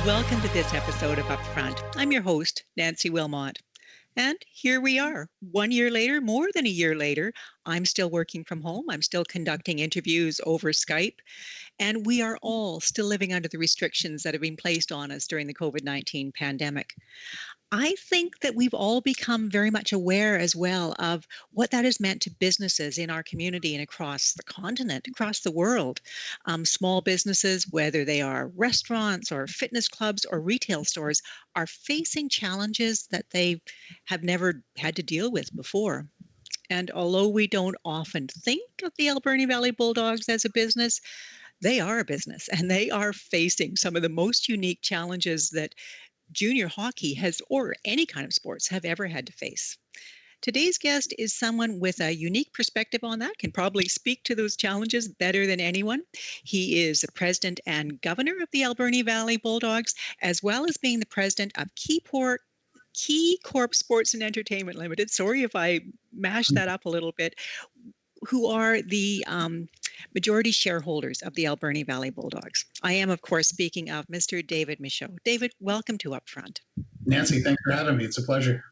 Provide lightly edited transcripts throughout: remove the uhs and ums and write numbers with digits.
Welcome to this episode of Upfront. I'm your host, Nancy Wilmot. And here we are, 1 year later, more than a year later. I'm still working from home. I'm still conducting interviews over Skype. And we are all still living under the restrictions that have been placed on us during the COVID-19 pandemic. I think that we've all become very much aware as well of what that has meant to businesses in our community and across the continent, across the world. Small businesses, whether they are restaurants or fitness clubs or retail stores, are facing challenges that they have never had to deal with before. And although we don't often think of the Alberni Valley Bulldogs as a business, they are a business and they are facing some of the most unique challenges that junior hockey has, or any kind of sports, have ever had to face. Today's guest is someone with a unique perspective on that, can probably speak to those challenges better than anyone. He is the president and governor of the Alberni Valley Bulldogs, as well as being the president of Key Corp Sports and Entertainment Limited. Sorry if I mashed that up a little bit, who are the majority shareholders of the Alberni Valley Bulldogs. I am, of course, speaking of Mr. David Michaud. David, welcome to Upfront. Nancy, thanks for having me. It's a pleasure.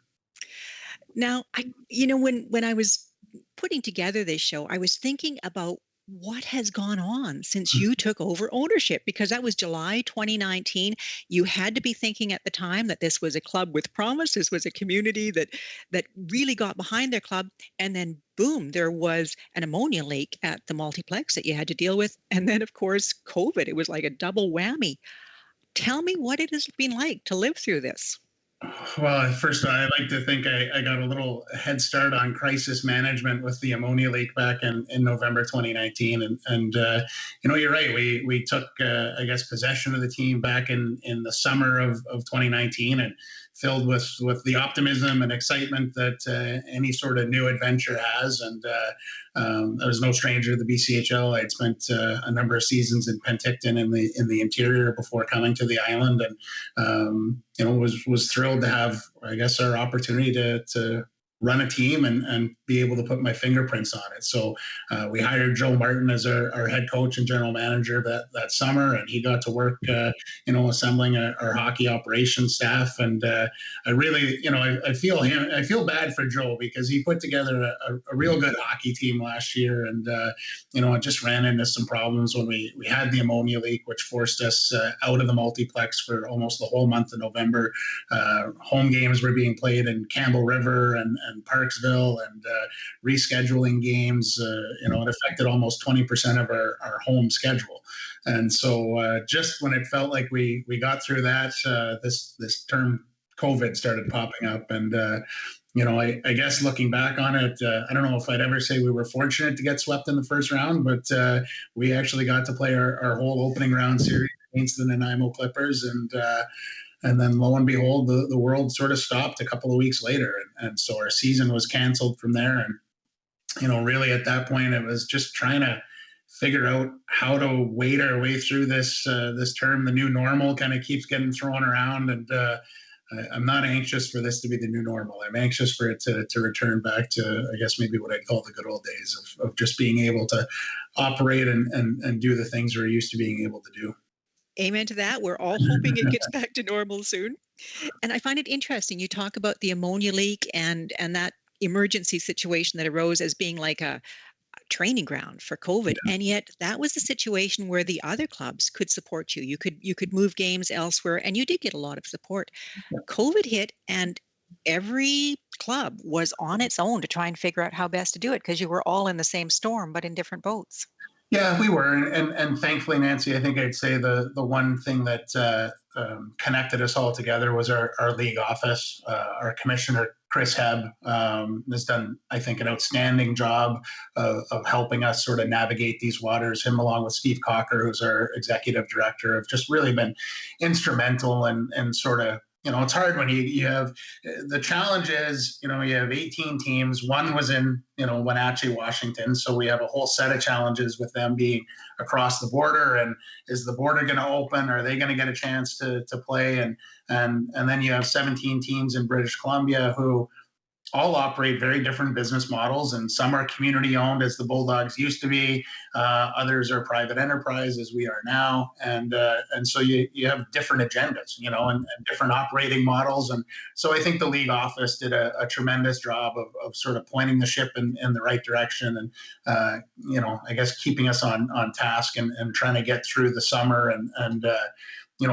Now, when I was putting together this show, I was thinking about what has gone on since you took over ownership, because that was July 2019. You had to be thinking at the time that this was a club with promise. This was a community that really got behind their club. And then boom, there was an ammonia leak at the multiplex that you had to deal with. And then, of course, COVID. It was like a double whammy. Tell me what it has been like to live through this. Well, first, I'd like to think I got a little head start on crisis management with the ammonia leak back in November 2019. You're right. We took, I guess, possession of the team back in the summer of 2019, and filled with the optimism and excitement that any sort of new adventure has. And I was no stranger to the BCHL. I'd spent a number of seasons in Penticton in the interior before coming to the island, and was thrilled to have, I guess, our opportunity to run a team and be able to put my fingerprints on it. So we hired Joe Martin as our head coach and general manager that summer, and he got to work, assembling our hockey operations staff. And I really, I feel bad for Joe, because he put together a real good hockey team last year, and it just ran into some problems when we had the ammonia leak, which forced us out of the multiplex for almost the whole month of November. Home games were being played in Campbell River and Parksville, and rescheduling games. It affected almost 20% of our home schedule. And so just when it felt like we got through that, this term COVID started popping up. And I guess looking back on it, I don't know if I'd ever say we were fortunate to get swept in the first round, but we actually got to play our whole opening round series against the Nanaimo Clippers, and then lo and behold, the world sort of stopped a couple of weeks later. And so our season was canceled from there. And, really at that point, it was just trying to figure out how to wade our way through this term. The new normal kind of keeps getting thrown around. And I'm not anxious for this to be the new normal. I'm anxious for it to return back to, I guess, maybe what I'd call the good old days of just being able to operate and do the things we're used to being able to do. Amen to that. We're all hoping it gets back to normal soon. And I find it interesting. You talk about the ammonia leak and that emergency situation that arose as being like a training ground for COVID. Yeah. And yet that was the situation where the other clubs could support you. You could move games elsewhere, and you did get a lot of support. Yeah. COVID hit, and every club was on its own to try and figure out how best to do it, because you were all in the same storm, but in different boats. Yeah, we were, and thankfully, Nancy, I think I'd say the one thing that connected us all together was our league office. Our commissioner, Chris Hebb, has done, I think, an outstanding job of helping us sort of navigate these waters. Him, along with Steve Cocker, who's our executive director, have just really been instrumental and sort of. It's hard when you have the challenge is, you have 18 teams. One was in, Wenatchee, Washington. So we have a whole set of challenges with them being across the border. And is the border going to open? Are they going to get a chance to play? And then you have 17 teams in British Columbia who all operate very different business models, and some are community owned, as the Bulldogs used to be. Others are private enterprise, as we are now, and so you have different agendas, and different operating models. And so I think the league office did a tremendous job of sort of pointing the ship in the right direction, and I guess keeping us on task, and trying to get through the summer, and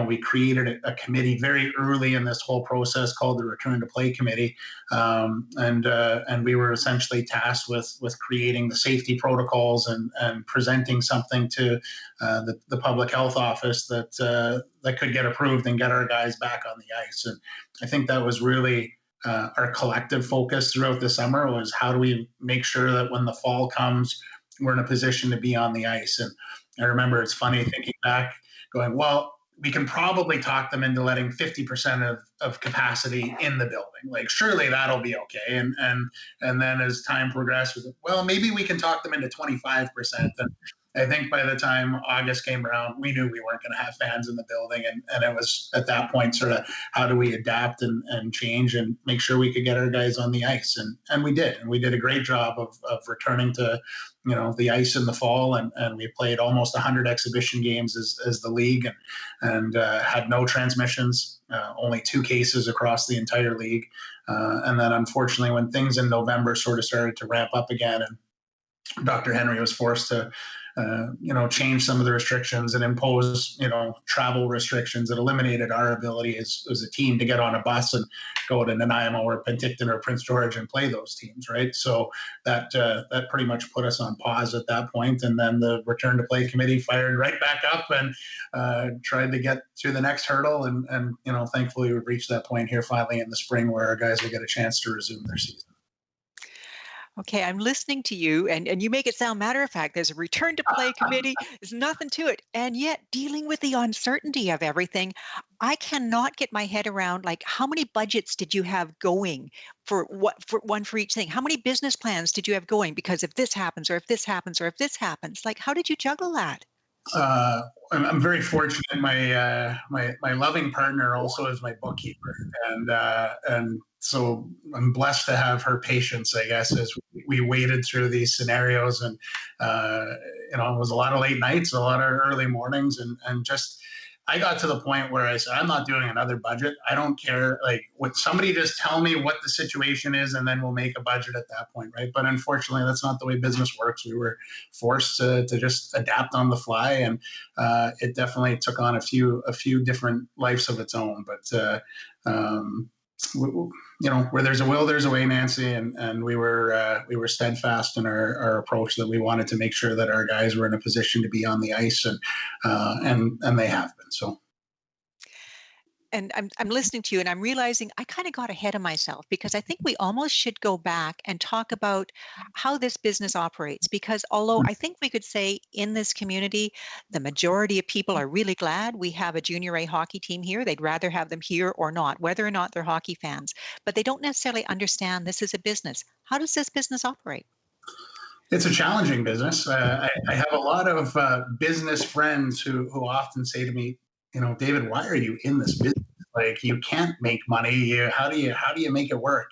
we created a committee very early in this whole process called the Return to Play Committee, and we were essentially tasked with creating the safety protocols, and presenting something to the public health office that could get approved and get our guys back on the ice. And I think that was really our collective focus throughout the summer, was how do we make sure that when the fall comes, we're in a position to be on the ice. And I remember, it's funny thinking back, going, well, we can probably talk them into letting 50% of capacity in the building. Like, surely that'll be okay. And then as time progressed, well, maybe we can talk them into 25%. And I think by the time August came around, we knew we weren't going to have fans in the building. And it was at that point sort of, how do we adapt and change and make sure we could get our guys on the ice? And we did. And we did a great job of returning to, the ice in the fall. And we played almost 100 exhibition games as the league, and had no transmissions, only 2 cases across the entire league. And then unfortunately, when things in November sort of started to ramp up again, and Dr. Henry was forced to, change some of the restrictions and impose, travel restrictions. It eliminated our ability as a team to get on a bus and go to Nanaimo or Penticton or Prince George and play those teams, right? So that pretty much put us on pause at that point. And then the Return to Play Committee fired right back up, and tried to get to the next hurdle. And thankfully, we've reached that point here finally in the spring, where our guys will get a chance to resume their season. Okay, I'm listening to you, and you make it sound matter of fact. There's a return to play committee. There's nothing to it. And yet, dealing with the uncertainty of everything, I cannot get my head around, like, how many budgets did you have going for one for each thing? How many business plans did you have going? Because if this happens, or if this happens, or if this happens, like, how did you juggle that? I'm very fortunate. My loving partner also is my bookkeeper, and so I'm blessed to have her patience, I guess, as we waded through these scenarios. And it was a lot of late nights, a lot of early mornings, and just, I got to the point where I said, I'm not doing another budget. I don't care. Like, would somebody just tell me what the situation is, and then we'll make a budget at that point, right? But unfortunately, that's not the way business works. We were forced to just adapt on the fly, and it definitely took on a few different lives of its own. But where there's a will, there's a way, Nancy, and we were steadfast in our approach, that we wanted to make sure that our guys were in a position to be on the ice, and they have been. So. And I'm listening to you, and I'm realizing I kind of got ahead of myself, because I think we almost should go back and talk about how this business operates. Because although I think we could say in this community, the majority of people are really glad we have a junior A hockey team here. They'd rather have them here or not, whether or not they're hockey fans, but they don't necessarily understand this is a business. How does this business operate? It's a challenging business. I have a lot of business friends who often say to me, David, why are you in this business? Like, you can't make money. How do you make it work?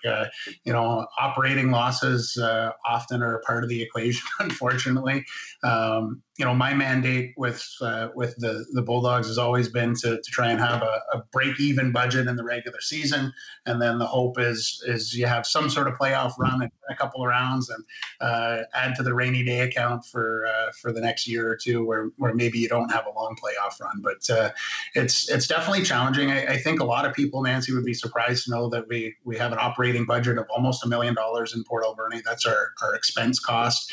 Operating losses often are a part of the equation, unfortunately. My mandate with the Bulldogs has always been to try and have a break even budget in the regular season, and then the hope is you have some sort of playoff run in a couple of rounds, and add to the rainy day account for the next year or two, where maybe you don't have a long playoff run. But it's definitely challenging. I think a lot of people, Nancy, would be surprised to know that we have an operating budget of almost $1 million in Port Alberni. That's our expense cost.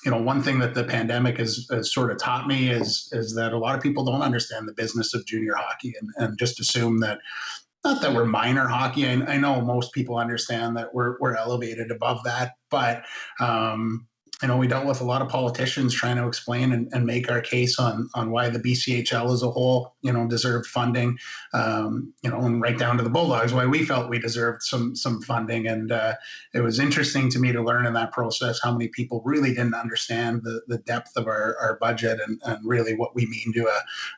One thing that the pandemic has sort of taught me is that a lot of people don't understand the business of junior hockey, and just assume that, not that we're minor hockey. I know most people understand that we're elevated above that, but we dealt with a lot of politicians trying to explain and make our case on why the BCHL as a whole, deserved funding, and right down to the Bulldogs, why we felt we deserved some funding. And it was interesting to me to learn in that process how many people really didn't understand the depth of our budget and really what we mean to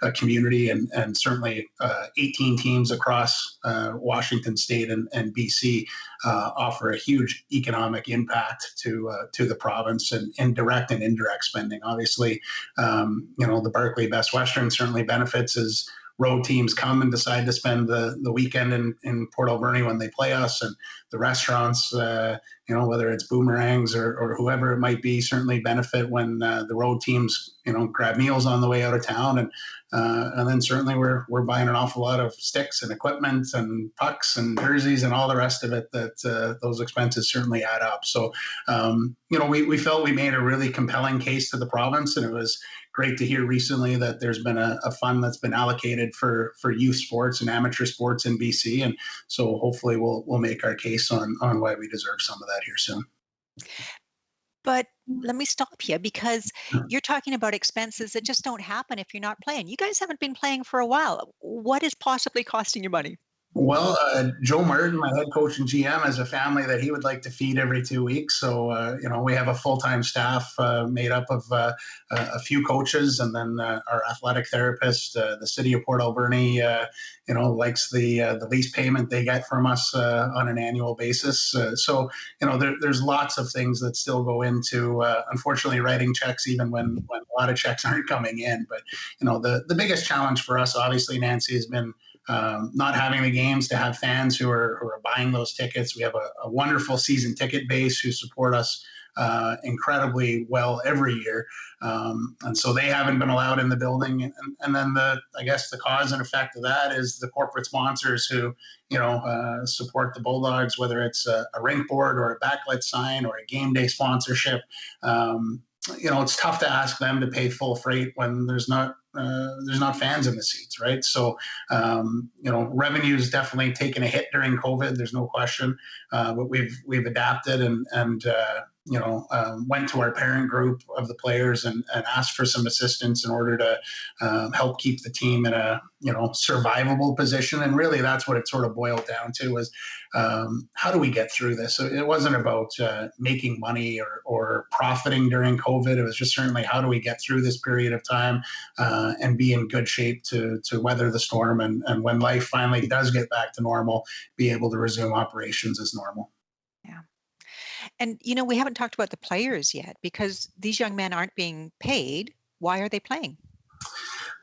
a community. And certainly 18 teams across Washington State and BC offer a huge economic impact to the province in direct and indirect spending. Obviously, the Barclay Best Western certainly benefits as road teams come and decide to spend the weekend in Port Alberni when they play us, and the restaurants, whether it's Boomerangs or whoever it might be, certainly benefit when the road teams, grab meals on the way out of town. And then certainly we're buying an awful lot of sticks and equipment and pucks and jerseys and all the rest of it that those expenses certainly add up. So, we felt we made a really compelling case to the province, and it was great to hear recently that there's been a fund that's been allocated for youth sports and amateur sports in BC. And so hopefully we'll make our case on why we deserve some of that here soon. But let me stop you, because you're talking about expenses that just don't happen if you're not playing. You guys haven't been playing for a while. What is possibly costing you money? Well, Joe Martin, my head coach and GM, has a family that he would like to feed every 2 weeks. So, we have a full-time staff made up of a few coaches, and then our athletic therapist. The city of Port Alberni, likes the lease payment they get from us on an annual basis. So, there's lots of things that still go into, unfortunately, writing checks, even when a lot of checks aren't coming in. But, the biggest challenge for us, obviously, Nancy, has been not having the games to have fans who are buying those tickets. We have a wonderful season ticket base who support us incredibly well every year. And so they haven't been allowed in the building. And then I guess the cause and effect of that is the corporate sponsors who, support the Bulldogs, whether it's a rink board or a backlit sign or a game day sponsorship. It's tough to ask them to pay full freight when there's not fans in the seats, right? So, revenue's definitely taken a hit during COVID. There's no question, but we've adapted and went to our parent group of the players and asked for some assistance in order to help keep the team in a survivable position. And really, that's what it sort of boiled down to was how do we get through this? So it wasn't about making money or profiting during COVID. It was just certainly how do we get through this period of time and be in good shape to weather the storm, and when life finally does get back to normal, be able to resume operations as normal. Yeah. And, we haven't talked about the players yet, because these young men aren't being paid. Why are they playing?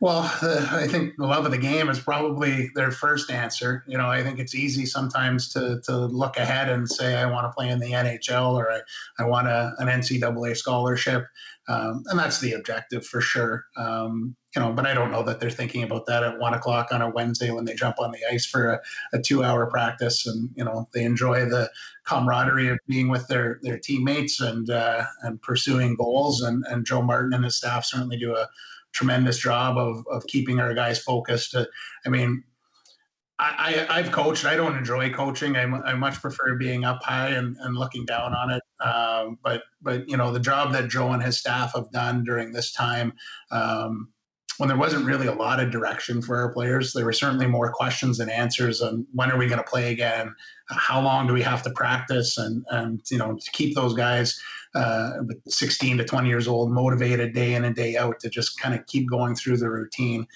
Well, I think the love of the game is probably their first answer. I think it's easy sometimes to look ahead and say, I want to play in the NHL, or I want an NCAA scholarship. And that's the objective for sure. But I don't know that they're thinking about that at 1 o'clock on a Wednesday when they jump on the ice for a 2-hour practice. And, they enjoy the camaraderie of being with their teammates and pursuing goals. And Joe Martin and his staff certainly do a tremendous job of keeping our guys focused. I've coached. I don't enjoy coaching. I much prefer being up high and looking down on it. But the job that Joe and his staff have done during this time, when there wasn't really a lot of direction for our players, there were certainly more questions than answers on when are we going to play again, how long do we have to practice, and to keep those guys 16 to 20 years old motivated day in and day out to just kind of keep going through the routine.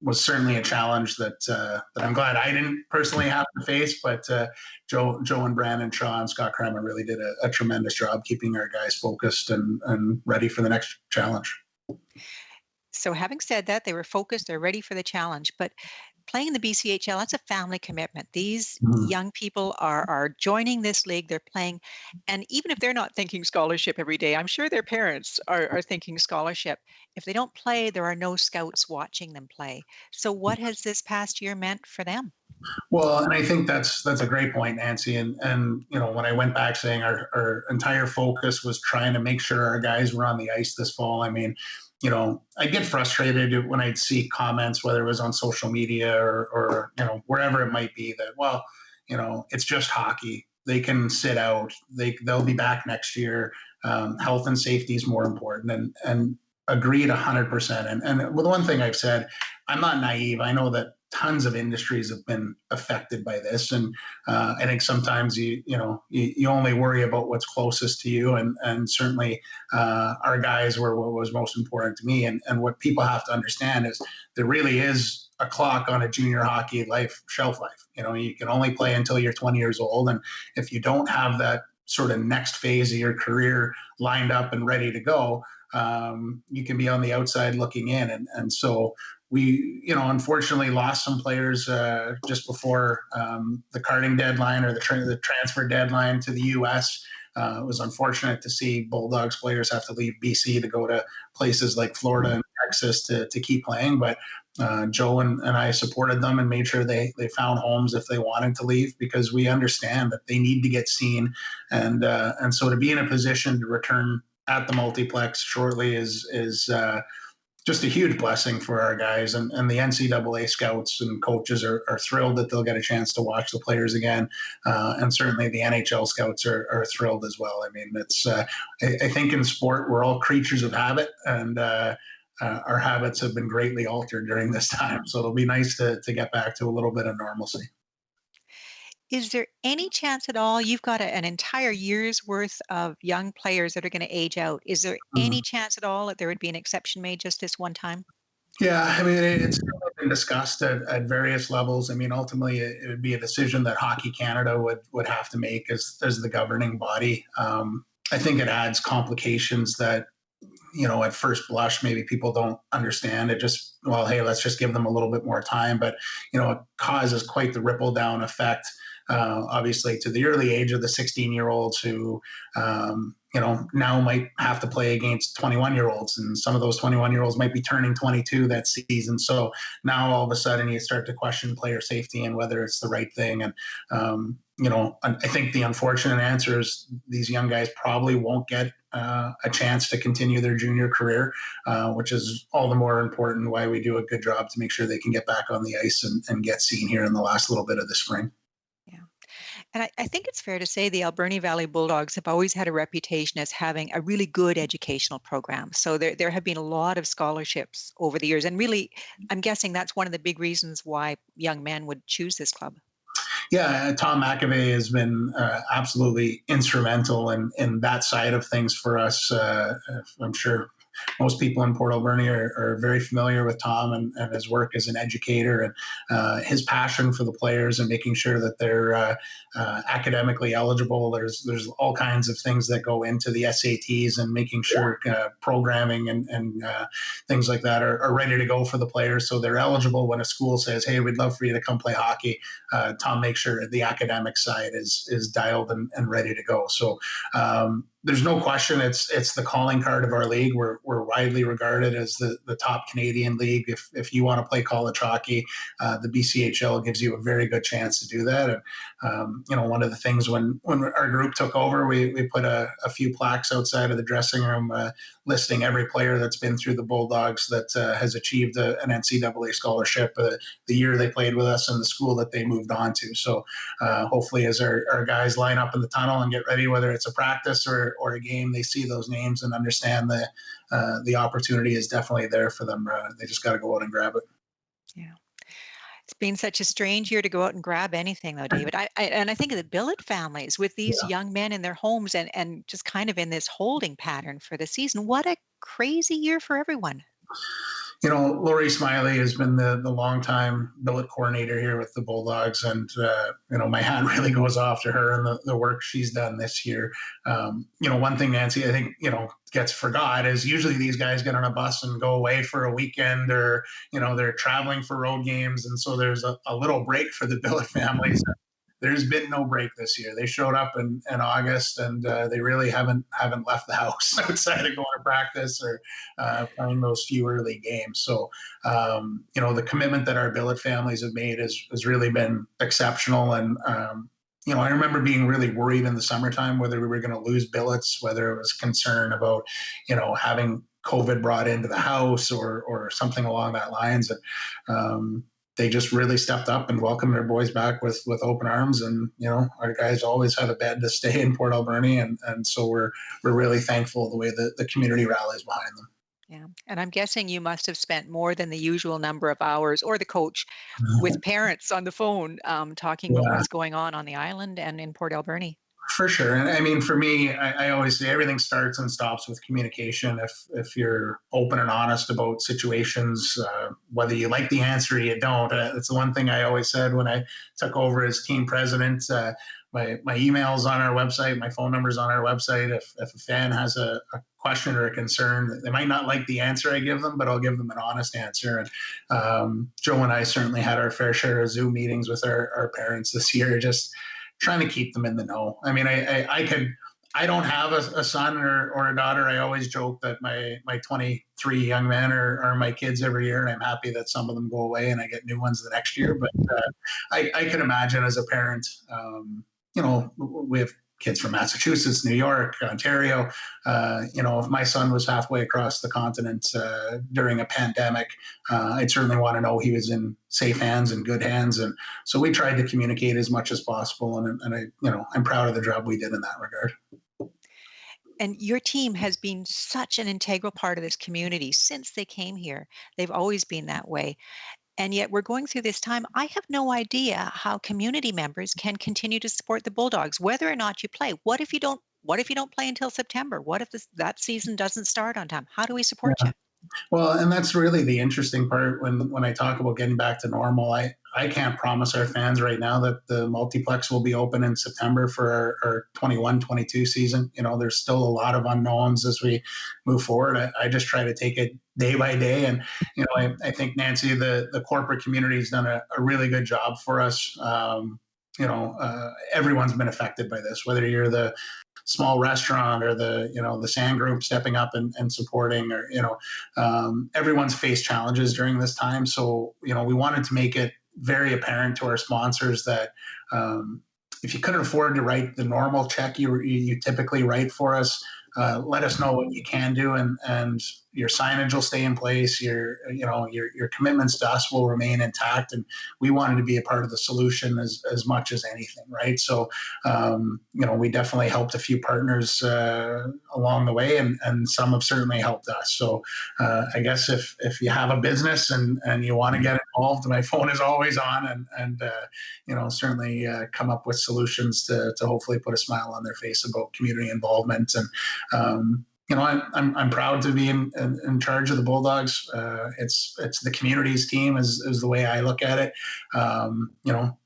Was certainly a challenge that I'm glad I didn't personally have to face, but Joe and Brandon Shaw and Scott Kremer really did a tremendous job keeping our guys focused and ready for the next challenge. So having said that, they were focused, they're ready for the challenge. But playing in the BCHL, that's a family commitment. These young people are joining this league, they're playing. And even if they're not thinking scholarship every day, I'm sure their parents are thinking scholarship. If they don't play, there are no scouts watching them play. So what has this past year meant for them? Well, and I think that's a great point, Nancy. And when I went back saying our entire focus was trying to make sure our guys were on the ice this fall, I mean, I'd get frustrated when I'd see comments, whether it was on social media or wherever it might be, that, well, it's just hockey. They can sit out. They'll be back next year. health and safety is more important, and agreed 100%. And the one thing I've said, I'm not naive. I know that tons of industries have been affected by this, and I think sometimes you only worry about what's closest to you, and certainly our guys were what was most important to me. And what people have to understand is there really is a clock on a junior hockey life shelf life. You can only play until you're 20 years old, and if you don't have that sort of next phase of your career lined up and ready to go, you can be on the outside looking in. And so we, unfortunately lost some players just before the carding deadline, or the transfer deadline to the U.S. It was unfortunate to see Bulldogs players have to leave BC to go to places like Florida and Texas to keep playing. But Joe and I supported them and made sure they found homes if they wanted to leave, because we understand that they need to get seen. And so to be in a position to return at the multiplex shortly is just a huge blessing for our guys. And the NCAA scouts and coaches are thrilled that they'll get a chance to watch the players again. And certainly the NHL scouts are thrilled as well. I mean, it's I think in sport, we're all creatures of habit, and our habits have been greatly altered during this time. So it'll be nice to get back to a little bit of normalcy. Is there any chance at all you've got an entire year's worth of young players that are going to age out? Is there any Mhm. chance at all that there would be an exception made just this one time? Yeah, I mean, it's been discussed at various levels. I mean, ultimately, it would be a decision that Hockey Canada would have to make as the governing body. I think it adds complications that, at first blush, maybe people don't understand. It just, well, hey, let's just give them a little bit more time. But, it causes quite the ripple down effect, obviously, to the early age of the 16-year-olds who, now might have to play against 21-year-olds. And some of those 21-year-olds might be turning 22 that season. So now all of a sudden you start to question player safety and whether it's the right thing. And, I think the unfortunate answer is these young guys probably won't get a chance to continue their junior career, which is all the more important why we do a good job to make sure they can get back on the ice and get seen here in the last little bit of the spring. Yeah. And I think it's fair to say the Alberni Valley Bulldogs have always had a reputation as having a really good educational program. So there have been a lot of scholarships over the years. And really, I'm guessing that's one of the big reasons why young men would choose this club. Yeah, Tom McAvey has been absolutely instrumental in that side of things for us. I'm sure most people in Port Alberni are very familiar with Tom and his work as an educator, and his passion for the players and making sure that they're academically eligible. There's all kinds of things that go into the SATs, and making sure programming and things like that are ready to go for the players, so they're eligible when a school says, "Hey, we'd love for you to come play hockey." Tom makes sure the academic side is dialed and ready to go. So there's no question it's the calling card of our league. We're widely regarded as the top Canadian league. If you want to play college hockey, the BCHL gives you a very good chance to do that. And one of the things when our group took over, we put a few plaques outside of the dressing room listing every player that's been through the Bulldogs that has achieved an NCAA scholarship the year they played with us and the school that they moved on to. So hopefully, as our guys line up in the tunnel and get ready, whether it's a practice or a game, they see those names and understand the opportunity is definitely there for them. They just got to go out and grab it. Yeah. It's been such a strange year to go out and grab anything, though, David. And I think of the Billet families with these Yeah. young men in their homes and just kind of in this holding pattern for the season. What a crazy year for everyone. Lori Smiley has been the longtime billet coordinator here with the Bulldogs, and my hat really goes off to her and the work she's done this year. One thing, Nancy, I think gets forgot is usually these guys get on a bus and go away for a weekend, or they're traveling for road games, and so there's a little break for the billet families. There's been no break this year. They showed up in August, and they really haven't left the house outside of going to practice or playing those few early games. So, the commitment that our billet families have made has really been exceptional. And I remember being really worried in the summertime whether we were going to lose billets, whether it was concern about having COVID brought into the house or something along that lines. And they just really stepped up and welcomed their boys back with open arms. And our guys always have a bed to stay in Port Alberni, and so we're really thankful the way that the community rallies behind them. Yeah. And I'm guessing you must have spent more than the usual number of hours, or the coach, with parents on the phone, talking about Yeah. what's going on the island and in Port Alberni. For sure. And I mean, for me, I always say everything starts and stops with communication. If you're open and honest about situations, whether you like the answer or you don't, that's the one thing I always said when I took over as team president. My email's on our website, my phone number's on our website. If a fan has a question or a concern, they might not like the answer I give them, but I'll give them an honest answer. And Joe and I certainly had our fair share of Zoom meetings with our parents this year, just trying to keep them in the know. I mean, I don't have a son or a daughter. I always joke that my 23 young men are my kids every year, and I'm happy that some of them go away and I get new ones the next year. But I can imagine as a parent, we have kids from Massachusetts, New York, Ontario. If my son was halfway across the continent during a pandemic, I'd certainly want to know he was in safe hands and good hands. And so we tried to communicate as much as possible. And I'm proud of the job we did in that regard. And your team has been such an integral part of this community since they came here. They've always been that way. And yet we're going through this time. I have no idea how community members can continue to support the Bulldogs, whether or not you play. What if you don't play until September? What if that season doesn't start on time? How do we support you? Well, and that's really the interesting part when I talk about getting back to normal. I can't promise our fans right now that the multiplex will be open in September for our 21-22 season. There's still a lot of unknowns as we move forward. I just try to take it day by day. And, I think, Nancy, the corporate community has done a really good job for us. Everyone's been affected by this, whether you're the small restaurant or the sand group stepping up and supporting, or everyone's faced challenges during this time. So we wanted to make it very apparent to our sponsors that if you couldn't afford to write the normal check you typically write for us, let us know what you can do, and your signage will stay in place. Your commitments to us will remain intact, and we wanted to be a part of the solution as much as anything, right? So, we definitely helped a few partners along the way, and some have certainly helped us. So, I guess if you have a business and you want to get involved, my phone is always on, and certainly come up with solutions to hopefully put a smile on their face about community involvement. And I'm proud to be in charge of the Bulldogs. It's the community's team is the way I look at it.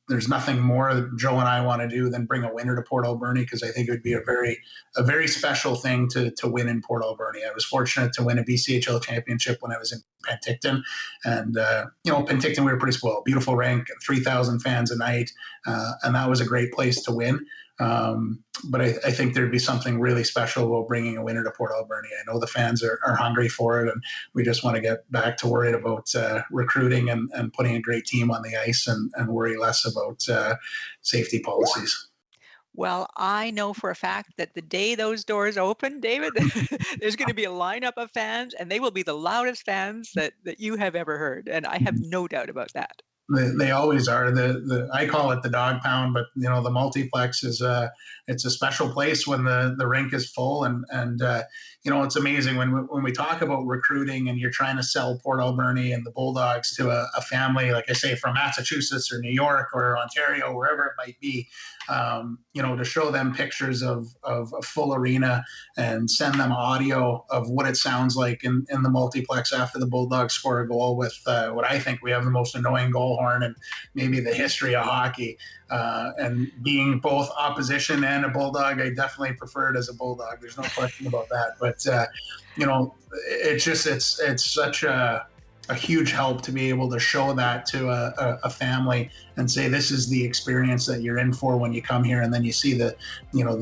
There's nothing more that Joe and I want to do than bring a winner to Port Alberni, because I think it would be a very special thing to win in Port Alberni. I was fortunate to win a BCHL championship when I was in Penticton, and Penticton, we were pretty spoiled. Beautiful rink, 3,000 fans a night, and that was a great place to win. But I think there'd be something really special about bringing a winner to Port Alberni. I know the fans are hungry for it, and we just want to get back to worried about recruiting and putting a great team on the ice, and worry less about safety policies. Well, I know for a fact that the day those doors open, David, there's going to be a lineup of fans, and they will be the loudest fans that you have ever heard. And I have no doubt about that. They always are. I call it the dog pound, but the multiplex is it's a special place when the rink is full, and it's amazing when we talk about recruiting and you're trying to sell Port Alberni and the Bulldogs to a family, like I say, from Massachusetts or New York or Ontario, wherever it might be. To show them pictures of a full arena and send them audio of what it sounds like in the multiplex after the Bulldogs score a goal with what I think we have the most annoying goal horn and maybe the history of hockey. And being both opposition and a Bulldog, I definitely prefer it as a Bulldog. There's no question about that. But it's such a huge help to be able to show that to a family and say, this is the experience that you're in for when you come here. And then you see the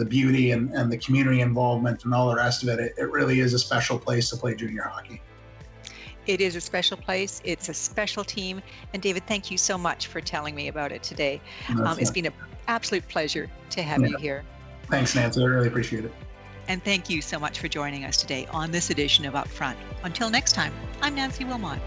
beauty and the community involvement and all the rest of it. It really is a special place to play junior hockey. It is a special place. It's a special team. And David, thank you so much for telling me about it today. It's been an absolute pleasure to have you here. Thanks, Nancy. I really appreciate it. And thank you so much for joining us today on this edition of Upfront. Until next time, I'm Nancy Wilmot.